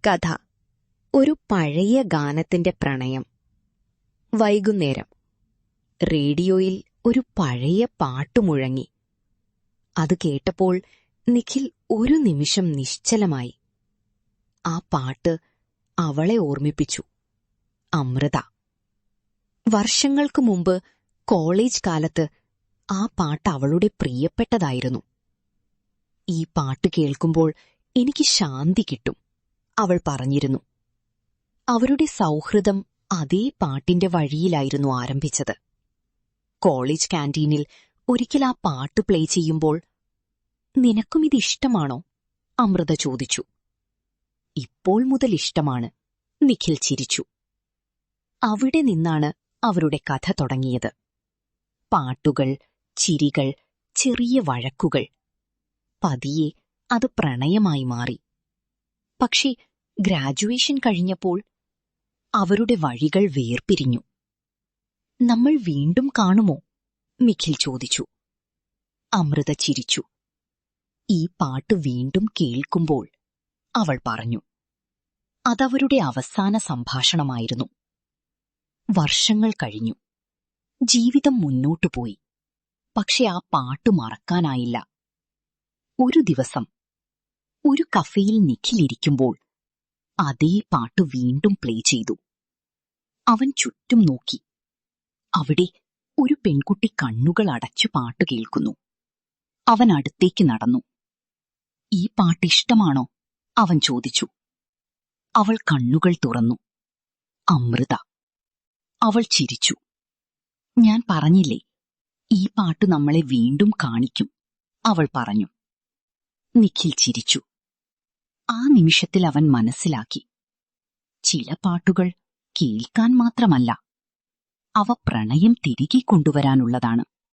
കഥ. ഒരു പഴയ ഗാനത്തിന്റെ പ്രണയം. വൈകുന്നേരം റേഡിയോയിൽ ഒരു പഴയ പാട്ട് മുഴങ്ങി. അത് കേട്ടപ്പോൾ നിഖിൽ ഒരു നിമിഷം നിശ്ചലമായി. ആ പാട്ട് അവളെ ഓർമ്മിപ്പിച്ചു. അമൃത. വർഷങ്ങൾക്ക് മുമ്പ് കോളേജ് കാലത്ത് ആ പാട്ട് അവളുടെ പ്രിയപ്പെട്ടതായിരുന്നു. ഈ പാട്ട് കേൾക്കുമ്പോൾ എനിക്ക് ശാന്തി കിട്ടും, അവൾ പറഞ്ഞിരുന്നു. അവരുടെ സൗഹൃദം അതേ പാട്ടിന്റെ വഴിയിലായിരുന്നു ആരംഭിച്ചത്. കോളേജ് കാന്റീനിൽ ഒരിക്കൽ ആ പാട്ട് പ്ലേ ചെയ്യുമ്പോൾ, "നിനക്കും ഇതിഷ്ടമാണോ?" അമൃത ചോദിച്ചു. "ഇപ്പോൾ മുതൽ ഇഷ്ടമാണ്," നിഖിൽ ചിരിച്ചു. അവിടെ നിന്നാണ് അവരുടെ കഥ തുടങ്ങിയത്. പാട്ടുകൾ, ചിരികൾ, ചെറിയ വഴക്കുകൾ. പതിയെ അത് പ്രണയമായി മാറി. പക്ഷേ ഗ്രാജുവേഷൻ കഴിഞ്ഞപ്പോൾ അവരുടെ വഴികൾ വേർപിരിഞ്ഞു. "നമ്മൾ വീണ്ടും കാണുമോ?" നിഖിൽ ചോദിച്ചു. അമൃത ചിരിച്ചു. "ഈ പാട്ട് വീണ്ടും കേൾക്കുമ്പോൾ," അവൾ പറഞ്ഞു. അതവരുടെ അവസാന സംഭാഷണമായിരുന്നു. വർഷങ്ങൾ കഴിഞ്ഞു. ജീവിതം മുന്നോട്ടുപോയി. പക്ഷെ ആ പാട്ട് മറക്കാനായില്ല. ഒരു ദിവസം ഒരു കഫേയിൽ നിഖിലിരിക്കുമ്പോൾ അതേ പാട്ട് വീണ്ടും പ്ലേ ചെയ്തു. അവൻ ചുറ്റും നോക്കി. അവിടെ ഒരു പെൺകുട്ടി കണ്ണുകൾ അടച്ചു പാട്ട് കേൾക്കുന്നു. അവൻ അടുത്തേക്ക് നടന്നു. "ഈ പാട്ട് ഇഷ്ടമാണോ?" അവൻ ചോദിച്ചു. അവൾ കണ്ണുകൾ തുറന്നു. "അമൃത." അവൾ ചിരിച്ചു. "ഞാൻ പറഞ്ഞില്ലേ, ഈ പാട്ട് നമ്മളെ വീണ്ടും കാണിക്കും," അവൾ പറഞ്ഞു. നിഖിൽ ചിരിച്ചു. ആ നിമിഷത്തിൽ അവൻ മനസ്സിലാക്കി, ചില പാട്ടുകൾ കേൾക്കാൻ മാത്രമല്ല, അവ പ്രണയം തിരികെ കൊണ്ടുവരാനുള്ളതാണ്.